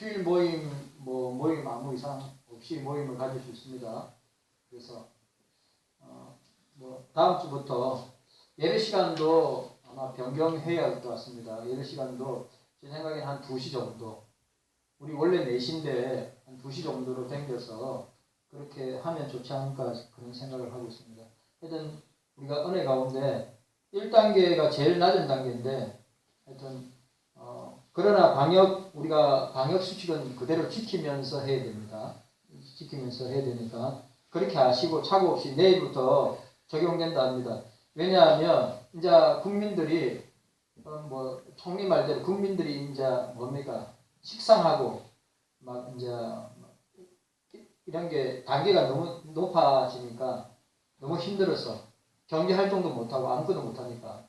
주일 모임, 모임 아무 이상 없이 모임을 가질 수 있습니다. 그래서, 다음 주부터 예배 시간도 아마 변경해야 할 것 같습니다. 예배 시간도 제 생각에는 한 2시 정도. 우리 원래 4시인데 한 2시 정도로 당겨서 그렇게 하면 좋지 않을까 그런 생각을 하고 있습니다. 하여튼 우리가 은혜 가운데 1단계가 제일 낮은 단계인데 하여튼 그러나 우리가 방역 수칙은 그대로 지키면서 해야 됩니다. 지키면서 해야 되니까 그렇게 하시고 착오 없이 내일부터 적용된다 합니다. 왜냐하면 이제 국민들이 총리 말대로 국민들이 이제 뭡니까 식상하고 막 이제 이런 게 단계가 너무 높아지니까 너무 힘들어서 경제 활동도 못하고 아무것도 못하니까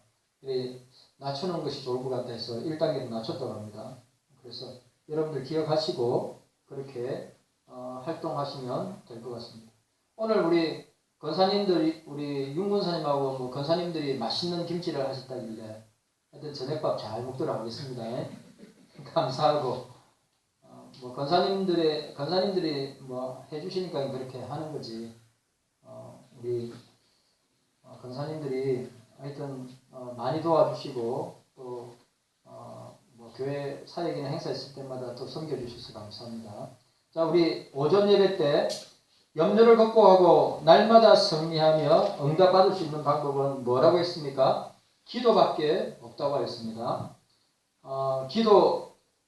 낮추는 것이 좋을 것 같아서 1단계로 낮췄다고 합니다. 그래서 여러분들 기억하시고 그렇게 활동하시면 될 것 같습니다. 오늘 우리 권사님들이 우리 윤 권사님하고 권사님들이 맛있는 김치를 하셨다길래 하여튼 저녁밥 잘 먹도록 하겠습니다. 감사하고 권사님들이 해주시니까 그렇게 하는 거지. 우리 권사님들이 하여튼 많이 도와주시고 또 교회 사역이나 행사 있을 때마다 또 섬겨주셔서 감사합니다. 자, 우리 오전 예배 때 염려를 극복하고 날마다 승리하며 응답받을 수 있는 방법은 뭐라고 했습니까? 기도밖에 없다고 했습니다.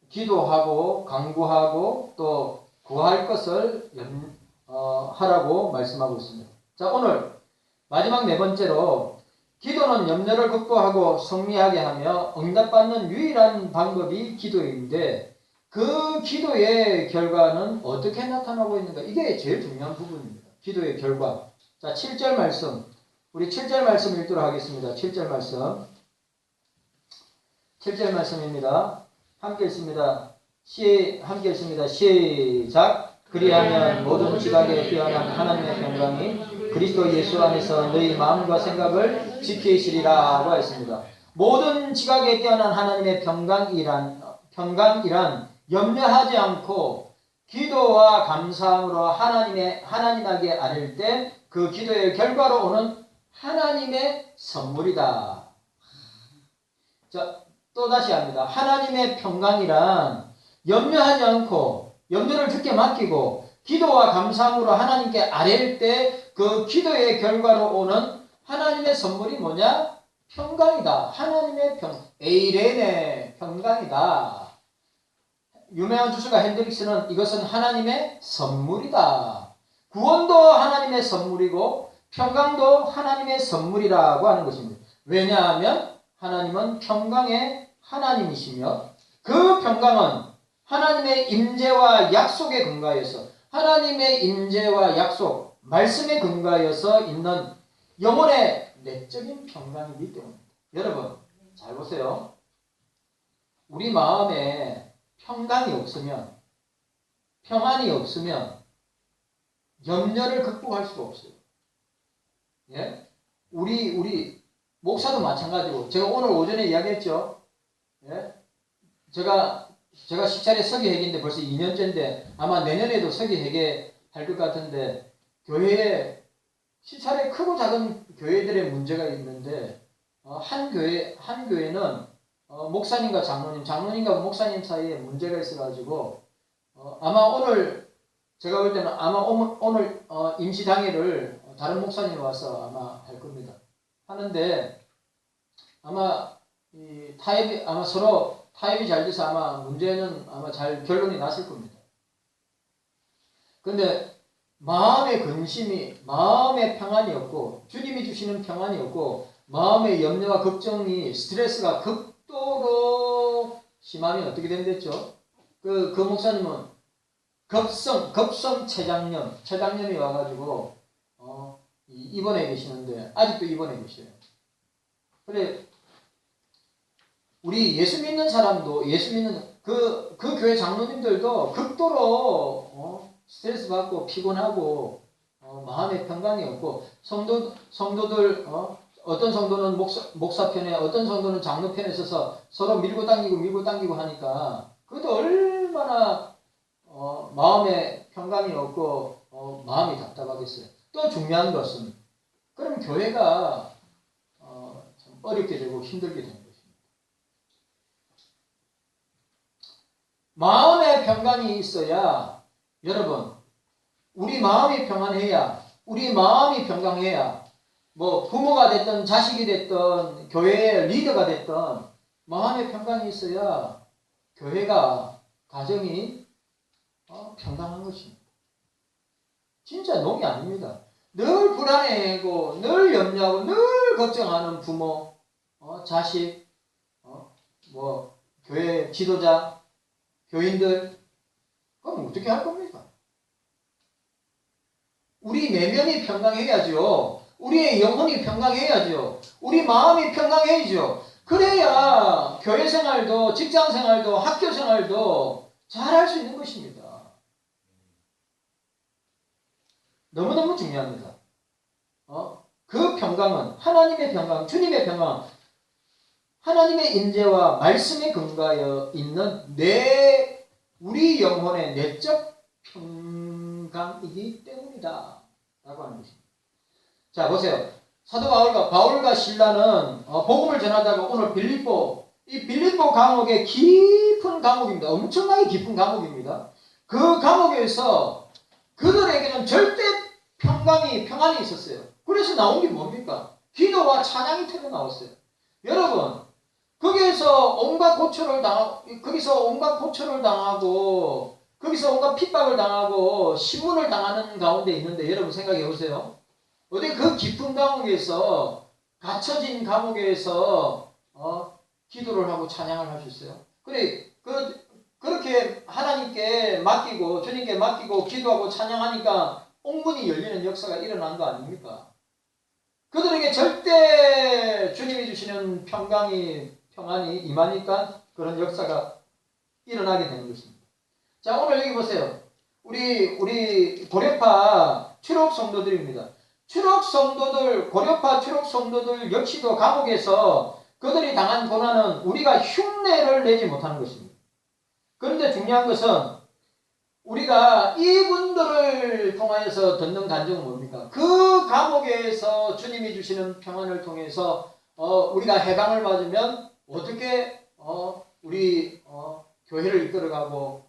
기도하고 강구하고 또 구할 것을 하라고 말씀하고 있습니다. 자, 오늘 마지막 4번째로 기도는 염려를 극복하고 승리하게 하며 응답받는 유일한 방법이 기도인데 그 기도의 결과는 어떻게 나타나고 있는가? 이게 제일 중요한 부분입니다. 기도의 결과. 자, 7절 말씀. 우리 7절 말씀 읽도록 하겠습니다. 7절 말씀. 7절 말씀입니다. 함께 읽습니다. 함께 읽습니다. 시작. 그리하면 모든 지각에 뛰어난 하나님의 평강이 그리스도 예수 안에서 너희 마음과 생각을 지키시리라고 했습니다. 모든 지각에 뛰어난 하나님의 평강이란 염려하지 않고 기도와 감사함으로 하나님에게 아뢰일 때 그 기도의 결과로 오는 하나님의 선물이다. 자, 또 다시 합니다. 하나님의 평강이란 염려하지 않고 염려를 주께 맡기고 기도와 감사함으로 하나님께 아뢰일 때 그 기도의 결과로 오는 하나님의 선물이 뭐냐? 평강이다. 하나님의 에이렌의 평강이다. 유명한 주술가 핸드릭스는 이것은 하나님의 선물이다. 구원도 하나님의 선물이고 평강도 하나님의 선물이라고 하는 것입니다. 왜냐하면 하나님은 평강의 하나님이시며 그 평강은 하나님의 임재와 약속에 근거해서 하나님의 임재와 약속, 말씀에 근거해서 있는 영혼의 내적인 평강이기 때문입니다. 여러분 잘 보세요. 우리 마음에 평강이 없으면 평안이 없으면 염려를 극복할 수가 없어요. 예? 우리 목사도 마찬가지고 제가 오늘 오전에 이야기했죠. 예? 제가 식차례 서기회계인데 벌써 2년째인데 아마 내년에도 서기회계 할 것 같은데 교회에 식차례 크고 작은 교회들의 문제가 있는데 한 교회는 목사님과 장로님과 목사님 사이에 문제가 있어가지고 아마 오늘 제가 볼 때는 아마 오늘 임시당회를 다른 목사님이 와서 아마 할 겁니다. 하는데 아마 서로 타협이 잘 돼서 아마 문제는 아마 잘 결론이 났을 겁니다. 근데 마음의 근심이, 마음의 평안이 없고 주님이 주시는 평안이 없고 마음의 염려와 걱정이 스트레스가 극도로 심하면 어떻게 된댔죠? 그 목사님은 급성 췌장염이 와가지고 입원해 계시는데 아직도 입원해 계셔요. 그래 우리 예수 믿는 사람도 예수 믿는 그 교회 장로님들도 극도로 스트레스 받고 피곤하고 마음의 평강이 없고 성도들 어떤 성도는 목사 편에 어떤 성도는 장로 편에 서서 서로 밀고 당기고 하니까 그것도 얼마나 평강이 없고 마음이 답답하겠어요. 또 중요한 것은 그럼 교회가 참 어렵게 되고 힘들게 되는 것입니다. 마음의 평강이 있어야 여러분 우리 마음이 평안해야 우리 마음이 평강해야 뭐 부모가 됐든 자식이 됐든 교회의 리더가 됐든 마음의 평강이 있어야 교회가 가정이 평강한 것입니다. 진짜 농이 아닙니다. 늘 불안해하고 늘 염려하고 늘 걱정하는 부모, 자식, 뭐 교회 지도자, 교인들 그럼 어떻게 할 겁니까? 우리 내면이 평강해야죠. 우리의 영혼이 평강해야죠. 우리 마음이 평강해야죠. 그래야 교회 생활도 직장 생활도 학교 생활도 잘할 수 있는 것입니다. 너무너무 중요합니다. 그 평강은 하나님의 평강, 주님의 평강, 하나님의 인재와 말씀에 근거하여 있는 우리 영혼의 내적 평강이기 때문이다. 라고 하는 것입니다. 자, 보세요. 사도 바울과 신라는 복음을 전하다가 오늘 이 빌립보 감옥의 깊은 감옥입니다. 엄청나게 깊은 감옥입니다. 그 감옥에서 그들에게는 절대 평안이 있었어요. 그래서 나온 게 뭡니까? 기도와 찬양이 터져 나왔어요. 여러분, 거기서 온갖 고초를 당하고, 거기서 온갖 핍박을 당하고, 신문을 당하는 가운데 있는데, 여러분 생각해 보세요. 어디 그 깊은 감옥에서, 갇혀진 감옥에서, 기도를 하고 찬양을 할 수 있어요? 그래, 그렇게 하나님께 맡기고, 주님께 맡기고, 기도하고 찬양하니까, 옥문이 열리는 역사가 일어난 거 아닙니까? 그들에게 절대 주님이 주시는 평안이 임하니까 그런 역사가 일어나게 되는 것입니다. 자, 오늘 여기 보세요. 우리 고려파 추록 성도들입니다. 고려파 추록 성도들 역시도 감옥에서 그들이 당한 고난은 우리가 흉내를 내지 못하는 것입니다. 그런데 중요한 것은 우리가 이분들을 통하여서 듣는 간증은 뭡니까? 그 감옥에서 주님이 주시는 평안을 통해서 우리가 해방을 받으면 어떻게 우리 교회를 이끌어가고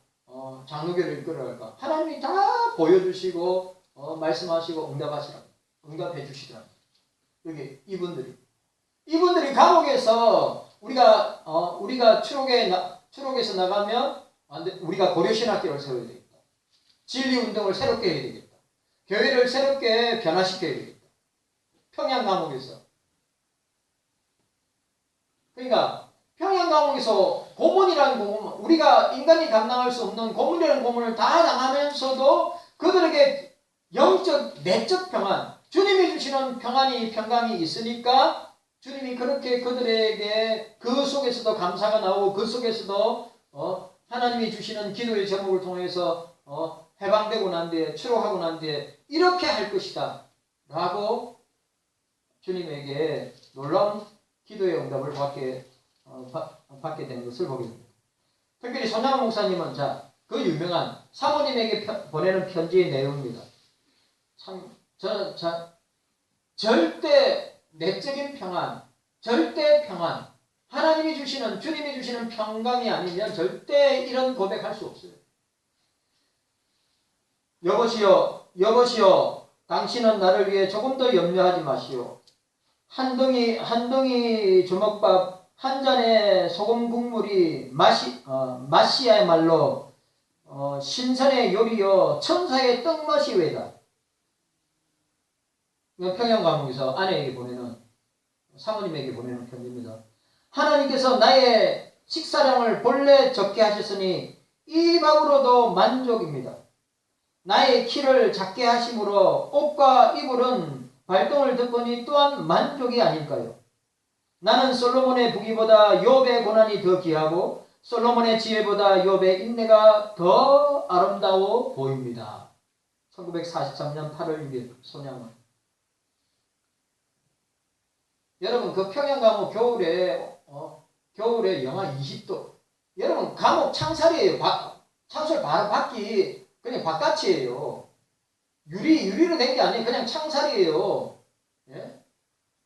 장로교를 이끌어갈까? 하나님이 다 보여주시고 말씀하시고 응답해 주시더랍니다. 여기 이분들이 감옥에서 우리가 추록에서 나가면 우리가 고려신학교를 세워야 되겠다. 진리운동을 새롭게 해야 되겠다. 교회를 새롭게 변화시켜야 되겠다. 평양감옥에서. 그러니까 평양감옥에서 고문이라는 고문, 우리가 인간이 감당할 수 없는 고문이라는 고문을 다 당하면서도 그들에게 영적, 내적 평안, 주님이 주시는 평강이 있으니까 주님이 그렇게 그들에게 그 속에서도 감사가 나오고 그 속에서도 하나님이 주시는 기도의 제목을 통해서 해방되고 난 뒤에 추록하고 난 뒤에 이렇게 할 것이다 라고 주님에게 놀라운 기도의 응답을 받게 되는 것을 보게 됩니다. 특별히 손양원 목사님은 그 유명한 사모님에게 보내는 편지의 내용입니다. 저는 절대 내적인 평안, 절대 평안, 하나님이 주시는, 주님이 주시는 평강이 아니면 절대 이런 고백할 수 없어요. 여보시오, 당신은 나를 위해 조금 더 염려하지 마시오. 한 덩이 주먹밥, 한 잔의 소금 국물이 맛이야말로 신선의 요리요 천사의 떡맛이 외다. 이건 평양감옥에서 아내에게 사모님에게 보내는 편지입니다. 하나님께서 나의 식사량을 본래 적게 하셨으니 이 밥으로도 만족입니다. 나의 키를 작게 하심으로 옷과 이불은 발동을 듣거니 또한 만족이 아닐까요? 나는 솔로몬의 부귀보다 욥의 고난이 더 귀하고 솔로몬의 지혜보다 욥의 인내가 더 아름다워 보입니다. 1943년 8월 6일 손양원. 여러분 그 평양감옥 겨울에 영하 20도. 여러분 감옥 창살이에요. 창살 바로 밖이 그냥 바깥이에요. 유리로 된 게 아니에요. 그냥 창살이에요. 예?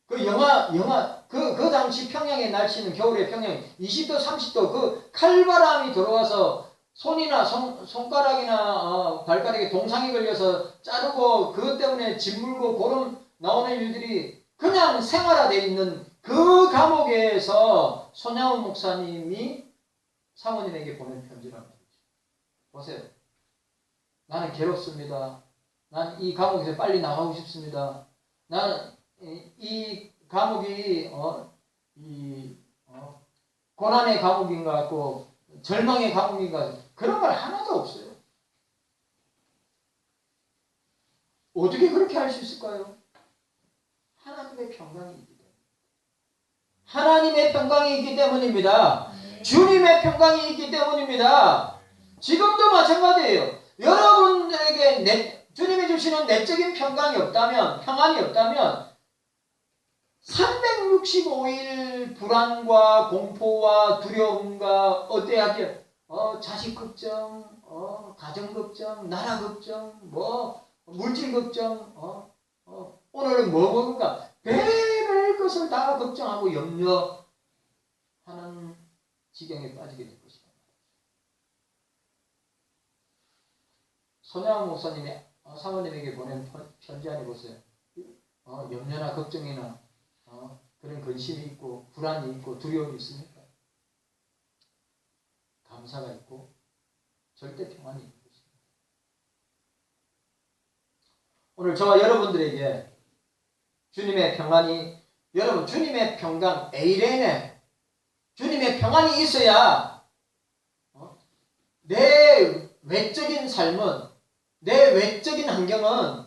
그 당시 평양의 날씨는 겨울에 평양 20도, 30도 그 칼바람이 들어와서 손이나 손가락이나 발가락에 동상이 걸려서 자르고 그것 때문에 짓물고 고름 나오는 일들이 그냥 생활화되어 있는 그 감옥에서 손양훈 목사님이 사모님에게 보낸 편지란 말이죠. 보세요. 나는 괴롭습니다. 난 이 감옥에서 빨리 나가고 싶습니다. 나는 이 감옥이 고난의 감옥인 것 같고 절망의 감옥인 것 같고 그런 말 하나도 없어요. 어떻게 그렇게 할 수 있을까요? 하나님의 평강이 있기 때문에. 하나님의 평강이 있기 때문입니다. 주님의 평강이 있기 때문입니다. 지금도 마찬가지예요. 여러분들에게 주님이 주시는 내적인 평강이 없다면, 평안이 없다면 365일 불안과 공포와 두려움과 자식 걱정, 가정 걱정, 나라 걱정, 물질 걱정, 오늘은 뭐 먹을까? 별별 것을 다 걱정하고 염려하는 지경에 빠지게 될 것이다. 손양훈 목사님이 사모님에게 보낸 편지 안에 보세요. 염려나 걱정이나 그런 근심이 있고 불안이 있고 두려움이 있습니까? 감사가 있고 절대 평안이 있는 것입니다. 오늘 저와 여러분들에게 주님의 평안이 여러분 주님의 평강 에이레네 주님의 평안이 있어야 내 외적인 삶은 내 외적인 환경은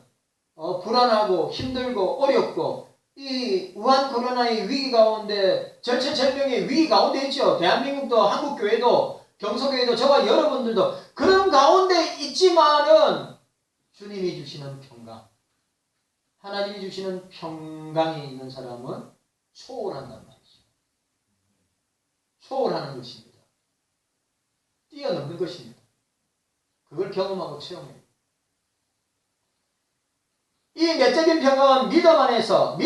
불안하고 힘들고 어렵고 이 우한 코로나의 위기 가운데 절체절명의 위기 가운데 있죠. 대한민국도 한국교회도 경서교회도 저와 여러분들도 그런 가운데 있지만은 주님이 주시는 평강 하나님이 주시는 평강이 있는 사람은 초월한단 말이죠. 초월하는 것입니다. 뛰어넘는 것입니다. 그걸 경험하고 체험해요. 이 내적인 평강은 믿음 안에서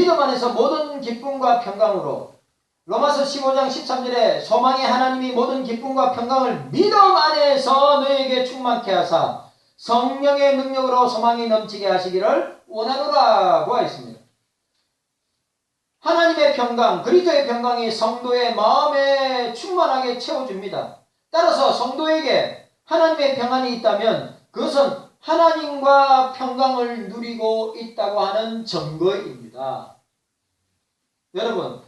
모든 기쁨과 평강으로 로마서 15장 13절에 소망의 하나님이 모든 기쁨과 평강을 믿음 안에서 너에게 충만케 하사 성령의 능력으로 소망이 넘치게 하시기를 원하노라고 하였습니다. 하나님의 평강, 그리스도의 평강이 성도의 마음에 충만하게 채워줍니다. 따라서 성도에게 하나님의 평안이 있다면 그것은 하나님과 평강을 누리고 있다고 하는 증거입니다. 여러분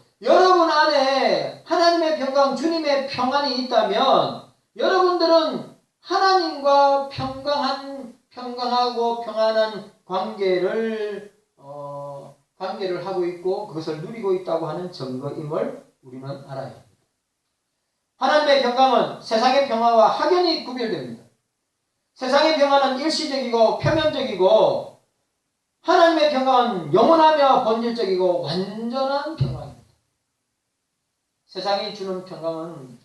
안에 하나님의 평강, 주님의 평안이 있다면 여러분들은 하나님과 평강하고 평안한 관계를 하고 있고 그것을 누리고 있다고 하는 증거임을 우리는 알아야 합니다. 하나님의 평강은 세상의 평화와 확연히 구별됩니다. 세상의 평화는 일시적이고 표면적이고 하나님의 평강은 영원하며 본질적이고 완전한 평강입니다. 세상이 주는 평강은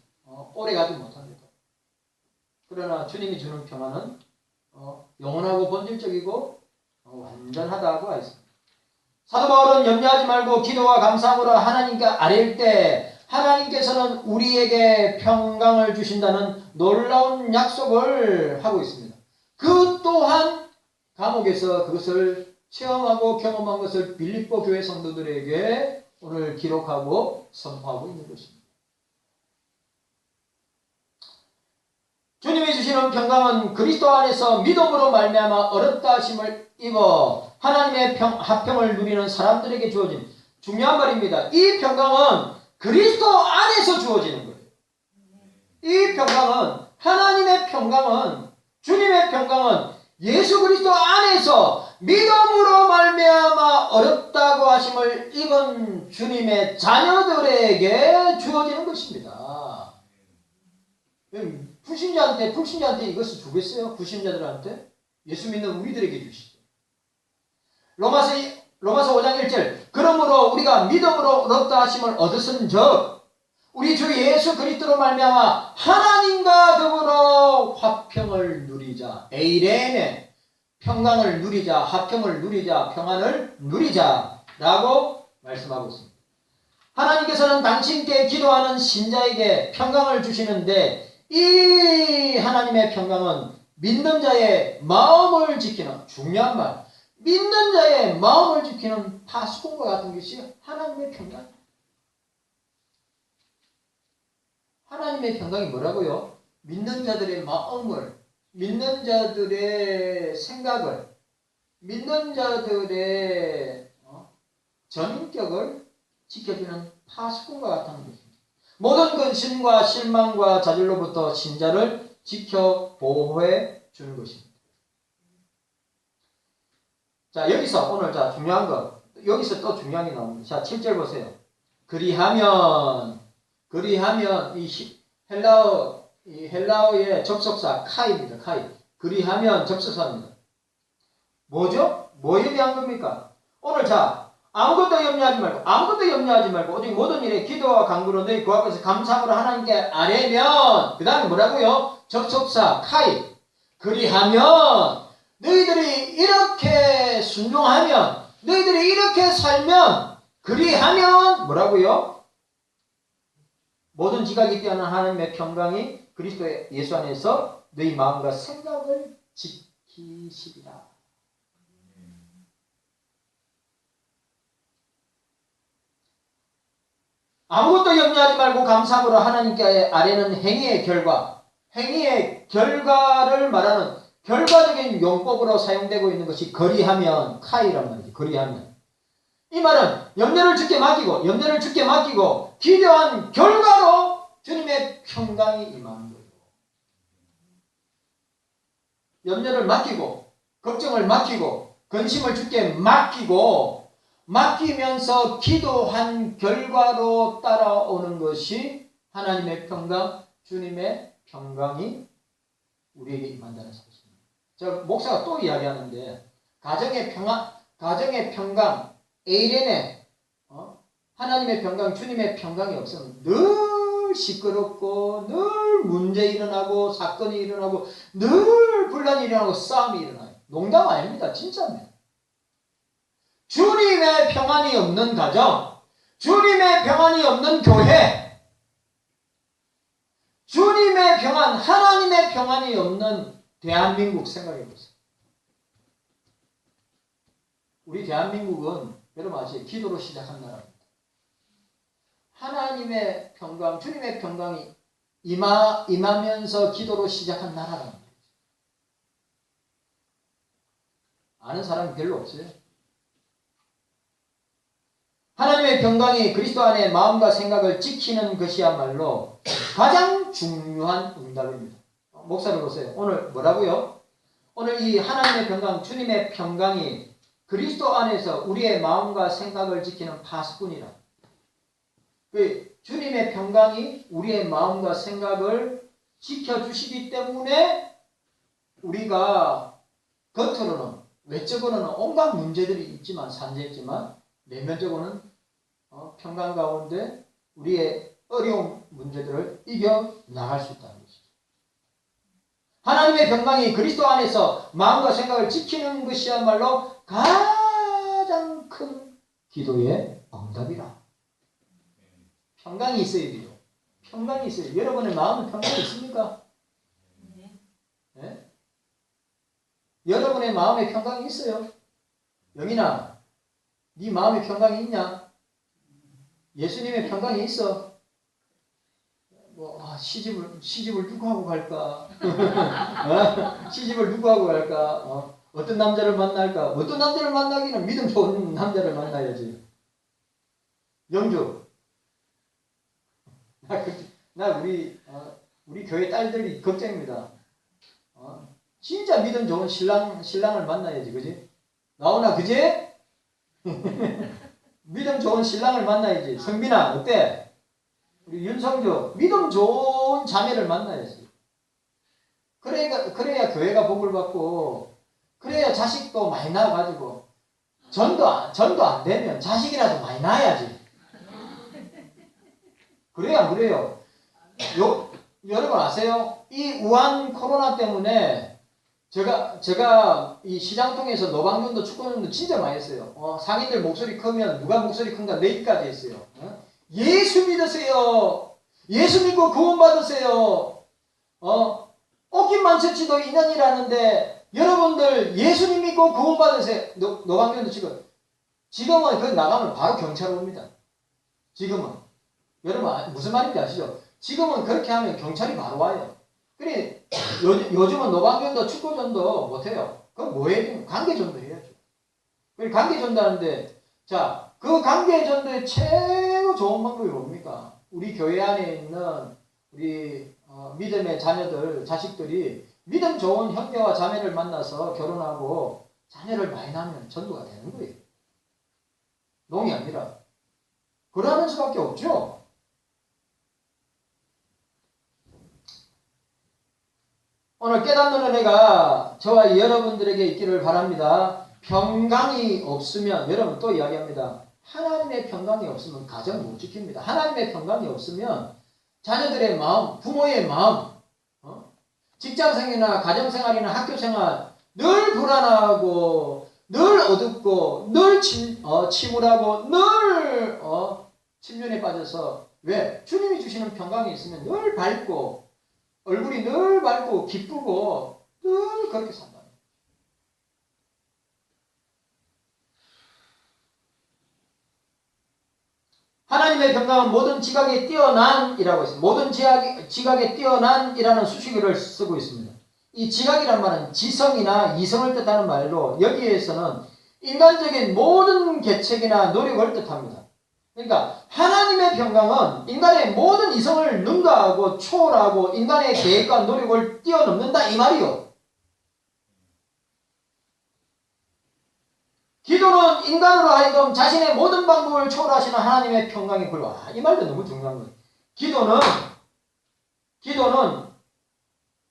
오래가지 못합니다. 그러나 주님이 주는 평안은 영원하고 본질적이고 완전하다고 하였습니다. 사도 바울은 염려하지 말고 기도와 감사함으로 하나님께 아뢰일 때 하나님께서는 우리에게 평강을 주신다는 놀라운 약속을 하고 있습니다. 그 또한 감옥에서 그것을 체험하고 경험한 것을 빌립보 교회 성도들에게 오늘 기록하고 선포하고 있는 것입니다. 주님이 주시는 평강은 그리스도 안에서 믿음으로 말미암아 어렵다 하심을 입어 하나님의 화평을 누리는 사람들에게 주어진 중요한 말입니다. 이 평강은 그리스도 안에서 주어지는 거예요. 이 평강은 하나님의 평강은 주님의 평강은 예수 그리스도 안에서 믿음으로 말미암아 어렵다고 하심을 입은 주님의 자녀들에게 주어지는 것입니다. 불신자한테 이것을 주겠어요? 불신자들한테? 예수 믿는 우리들에게 주시죠. 로마서 5장 1절 그러므로 우리가 믿음으로 어렵다 하심을 얻었은즉 우리 주 예수 그리스도로 말미암아 하나님과 더불어 화평을 누리자. 에이레네 평강을 누리자, 화평을 누리자, 평안을 누리자라고 말씀하고 있습니다. 하나님께서는 당신께 기도하는 신자에게 평강을 주시는데 이 하나님의 평강은 믿는 자의 마음을 지키는 중요한 말, 믿는 자의 마음을 지키는 파수꾼과 같은 것이 하나님의 평강. 하나님의 평강이 뭐라고요? 믿는 자들의 마음을, 믿는 자들의 생각을, 믿는 자들의 전인격을 지켜주는 파수꾼과 같은 것입니다. 모든 근심과 실망과 좌절로부터 신자를 지켜 보호해 주는 것입니다. 자, 여기서 오늘 중요한 거, 여기서 또 중요한 게 나옵니다. 자, 7절 보세요. 그리하면 이 헬라어의 접속사 카이입니다. 카이. 그리하면 접속사입니다. 뭐죠? 뭐에 대한 겁니까? 오늘 아무것도 염려하지 말고 오직 모든 일에 기도와 간구로 너희 그 앞에서 감사함으로 하나님께 아뢰면 그 다음에 뭐라고요? 접속사 카이. 그리하면 너희들이 이렇게 순종하면 너희들이 이렇게 살면 그리하면 뭐라고요? 모든 지각이 뛰어난 하나님의 평강이 그리스도 예수 안에서 너희 마음과 생각을 지키시리라. 아무것도 염려하지 말고 감사함으로 하나님께 아뢰는 행위의 결과를 말하는 결과적인 용법으로 사용되고 있는 것이 거리하면 카이란 말이지. 거리하면 이 말은 염려를 주께 맡기고 기도한 결과로 주님의 평강이 임하는 거예요. 염려를 맡기고 걱정을 맡기고 근심을 주께 맡기면서 기도한 결과로 따라오는 것이 하나님의 평강, 주님의 평강이 우리에게 임한다는 사실입니다. 목사가 또 이야기하는데 가정의 평강, 에이레네 하나님의 평강, 주님의 평강이 없으면 늘 시끄럽고 늘 문제 일어나고 사건이 일어나고 늘 분란이 일어나고 싸움이 일어나요. 농담 아닙니다. 진짜입니다. 주님의 평안이 없는 가정, 주님의 평안이 없는 교회, 주님의 평안, 하나님의 평안이 없는 대한민국 생각해보세요. 우리 대한민국은 여러분 아시죠? 기도로 시작한 나라입니다. 하나님의 평강, 주님의 평강이 임하면서 기도로 시작한 나라라는 거죠. 아는 사람이 별로 없어요. 하나님의 평강이 그리스도 안에 마음과 생각을 지키는 것이야말로 가장 중요한 응답입니다. 목사를 보세요. 오늘 뭐라고요? 오늘 이 하나님의 평강, 주님의 평강이 그리스도 안에서 우리의 마음과 생각을 지키는 파수꾼이라. 주님의 평강이 우리의 마음과 생각을 지켜주시기 때문에 우리가 겉으로는, 외적으로는 온갖 문제들이 있지만, 산재있지만, 내면적으로는 평강 가운데 우리의 어려운 문제들을 이겨나갈 수 있다는 것이죠. 하나님의 평강이 그리스도 안에서 마음과 생각을 지키는 것이야말로 가장 큰 기도의 응답이라. 평강이 있어야 돼요. 평강이 있어요. 여러분의 마음은 평강이 있습니까? 네? 여러분의 마음에 평강이 있어요. 영인아, 네 마음에 평강이 있냐? 예수님의 평강이 있어. 시집을 누구 하고 갈까? 시집을 누구 하고 갈까? 어떤 남자를 만날까? 어떤 남자를 만나기는 믿음 좋은 남자를 만나야지. 영주, 나 우리 교회 딸들이 걱정입니다. 진짜 믿음 좋은 신랑을 만나야지, 그지? 나오나, 그지? 믿음 좋은 신랑을 만나야지. 성빈아, 어때? 우리 윤성주, 믿음 좋은 자매를 만나야지. 그래야 교회가 복을 받고, 그래야 자식도 많이 낳아가지고, 전도 안 되면 자식이라도 많이 낳아야지. 그래요, 안 그래요? 여러분 아세요? 이 우한 코로나 때문에 제가 이 시장통에서 노방전도 축구전도 진짜 많이 했어요. 상인들 목소리 크면 누가 목소리 큰가 내기까지 했어요. 예수 믿으세요. 예수 믿고 구원받으세요. 옷깃만 채치도 인연이라는데 여러분들 예수님 믿고 구원받으세요. 노방전도 지금은 그 나가면 바로 경찰 옵니다. 지금은. 여러분 무슨 말인지 아시죠? 지금은 그렇게 하면 경찰이 바로 와요. 그래 요즘은 노방전도 축구전도 못해요. 그럼 뭐 해야 돼요? 관계전도 해야죠. 그래 관계전도 하는데 자, 그 관계전도의 최고 좋은 방법이 뭡니까? 우리 교회 안에 있는 우리 믿음의 자녀들, 자식들이 믿음 좋은 형제와 자매를 만나서 결혼하고 자녀를 많이 낳으면 전도가 되는 거예요. 농이 아니라. 그러는 수밖에 없죠. 오늘 깨닫는 은혜가 저와 여러분들에게 있기를 바랍니다. 평강이 없으면, 여러분 또 이야기합니다. 하나님의 평강이 없으면 가정 못 지킵니다. 하나님의 평강이 없으면 자녀들의 마음, 부모의 마음, 직장생활이나 가정생활이나 학교생활 늘 불안하고 늘 어둡고 늘 침울하고 늘 침륜에 빠져서 왜? 주님이 주시는 평강이 있으면 늘 밝고 얼굴이 늘 밝고 기쁘고 늘 그렇게 산다. 하나님의 평강은 모든 지각에 뛰어난이라고 있습니다. 모든 지각에 뛰어난이라는 수식어를 쓰고 있습니다. 이 지각이란 말은 지성이나 이성을 뜻하는 말로 여기에서는 인간적인 모든 계책이나 노력을 뜻합니다. 그러니까 하나님의 평강은 인간의 모든 이성을 능가하고 초월하고 인간의 계획과 노력을 뛰어넘는다 이 말이요. 기도는 인간으로 하여금 자신의 모든 방법을 초월하시는 하나님의 평강에 불과. 이 말도 너무 중요한 거예요. 기도는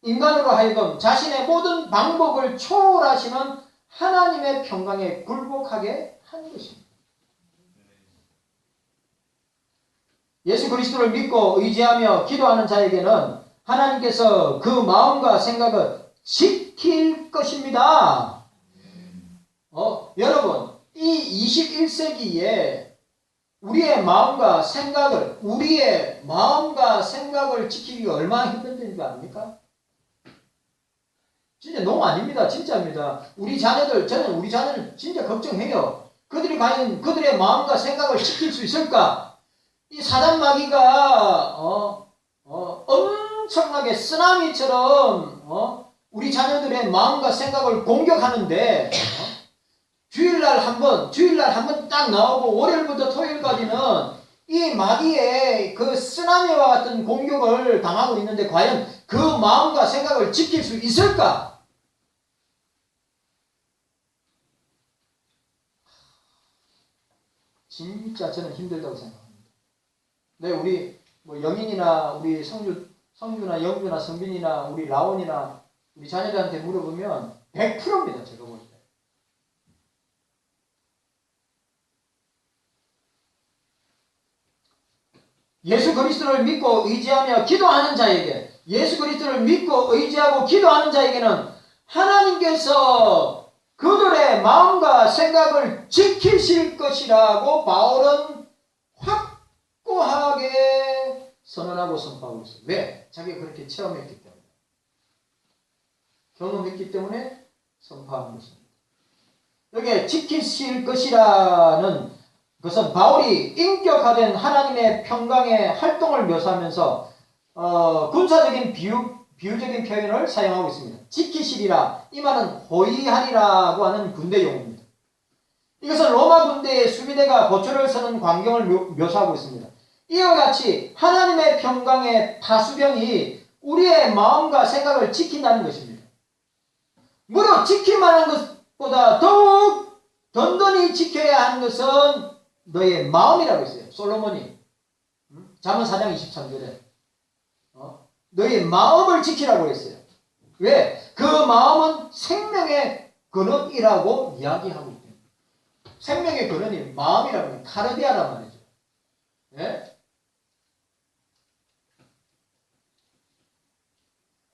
인간으로 하여금 자신의 모든 방법을 초월하시는 하나님의 평강에 굴복하게 하는 것입니다. 예수 그리스도를 믿고 의지하며 기도하는 자에게는 하나님께서 그 마음과 생각을 지킬 것입니다. 여러분, 이 21세기에 우리의 마음과 생각을 지키기가 얼마나 힘든 줄 아닙니까? 진짜 농 아닙니다. 진짜입니다. 저는 우리 자녀를 진짜 걱정해요. 그들이 과연 그들의 마음과 생각을 지킬 수 있을까? 이 사단 마귀가 엄청나게 쓰나미처럼 우리 자녀들의 마음과 생각을 공격하는데 주일날 한 번 딱 나오고 월요일부터 토요일까지는 이 마귀의 그 쓰나미와 같은 공격을 당하고 있는데 과연 그 마음과 생각을 지킬 수 있을까? 진짜 저는 힘들다고 생각합니다. 네, 우리 영인이나 우리 성주나 영주나 성빈이나 우리 라온이나 우리 자녀들한테 물어보면 100%입니다. 제가 볼 때. 예수 그리스도를 믿고 의지하며 기도하는 자에게, 예수 그리스도를 믿고 의지하고 기도하는 자에게는 하나님께서 그들의 마음과 생각을 지키실 것이라고 바울은 확고하게 선언하고 선포하고 있어요. 왜? 자기가 그렇게 체험했기 때문에. 경험했기 때문에 선포하는 것입니다. 여기에 지키실 것이라는 그것은 바울이 인격화된 하나님의 평강의 활동을 묘사하면서 군사적인 비유적인 표현을 사용하고 있습니다. 지키시리라, 이 말은 호위하리라고 하는 군대 용어입니다. 이것은 로마 군대의 수비대가 보초를 서는 광경을 묘사하고 있습니다. 이와 같이 하나님의 평강의 파수병이 우리의 마음과 생각을 지킨다는 것입니다. 무릇 지킬만한 것보다 더욱 든든히 지켜야 하는 것은 너의 마음이라고 했어요. 솔로몬이 잠언 4장 23절에 너의 마음을 지키라고 했어요. 왜? 그 마음은 생명의 근원이라고 이야기하고 있대요. 생명의 근원이 마음이라고 해요. 카르디아란 말이죠. 예?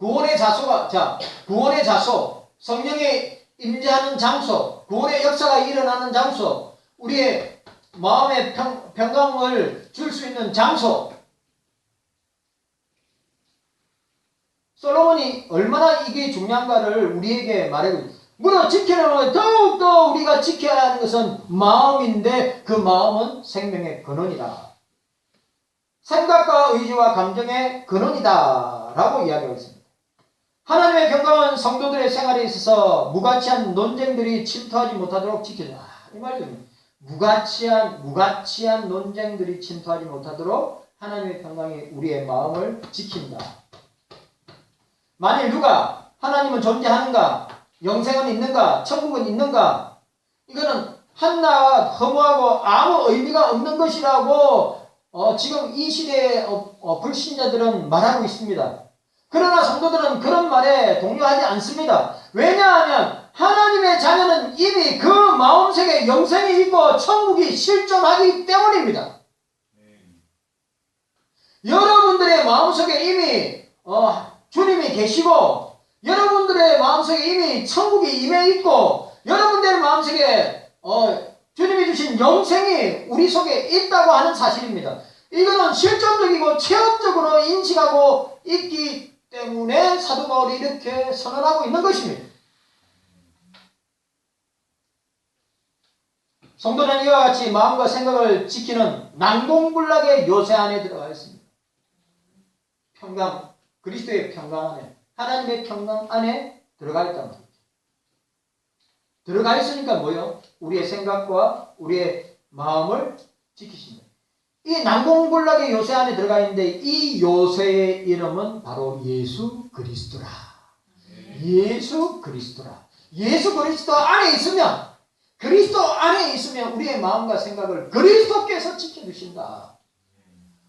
구원의 자소가, 구원의 자소, 성령의 임재하는 장소, 구원의 역사가 일어나는 장소, 우리의 마음의 평강을 줄 수 있는 장소. 솔로몬이 얼마나 이게 중요한가를 우리에게 말하고 있습니다. 물어 지키려면 더욱더 우리가 지켜야 하는 것은 마음인데 그 마음은 생명의 근원이다. 생각과 의지와 감정의 근원이다 라고 이야기하고 있습니다. 하나님의 경강은 성도들의 생활에 있어서 무가치한 논쟁들이 침투하지 못하도록 지켜줘. 이 말도 무가치한 논쟁들이 침투하지 못하도록 하나님의 평강이 우리의 마음을 지킨다. 만일 누가 하나님은 존재하는가? 영생은 있는가? 천국은 있는가? 이거는 한낱 허무하고 아무 의미가 없는 것이라고 지금 이 시대의 불신자들은 말하고 있습니다. 그러나 성도들은 그런 말에 동요하지 않습니다. 왜냐하면 하나님의 자녀는 이미 그 마음속에 영생이 있고 천국이 실존하기 때문입니다. 여러분들의 마음속에 이미 주님이 계시고 여러분들의 마음속에 이미 천국이 임해 있고 여러분들의 마음속에 주님이 주신 영생이 우리 속에 있다고 하는 사실입니다. 이거는 실존적이고 체험적으로 인식하고 있기 때문에 사도 바울이 이렇게 선언하고 있는 것입니다. 성도는 이와 같이 마음과 생각을 지키는 난공불락의 요새 안에 들어가 있습니다. 평강, 그리스도의 평강 안에, 하나님의 평강 안에 들어가 있단 말이죠. 들어가 있으니까 뭐요? 우리의 생각과 우리의 마음을 지키십니다. 이 난공불락의 요새 안에 들어가 있는데 이 요새의 이름은 바로 예수 그리스도라. 예수 그리스도라. 예수 그리스도 안에 있으면, 그리스도 안에 있으면 우리의 마음과 생각을 그리스도께서 지켜주신다.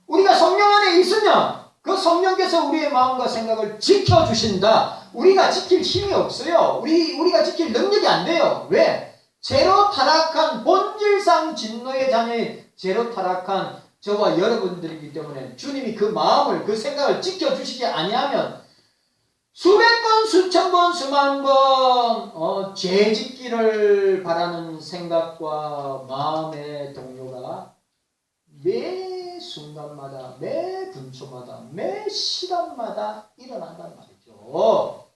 우리가 성령 안에 있으면 그 성령께서 우리의 마음과 생각을 지켜주신다. 우리가 지킬 힘이 없어요. 우리가 지킬 능력이 안 돼요. 왜? 죄로 타락한 본질상 진노의 자녀인 죄로 타락한 저와 여러분들이기 때문에 주님이 그 마음을, 그 생각을 지켜주시지 아니하면 수백 번, 수천 번, 수만 번 죄 짓기를 바라는 생각과 마음의 동요가 매 순간마다, 매 분초마다, 매 시간마다 일어난단 말이죠.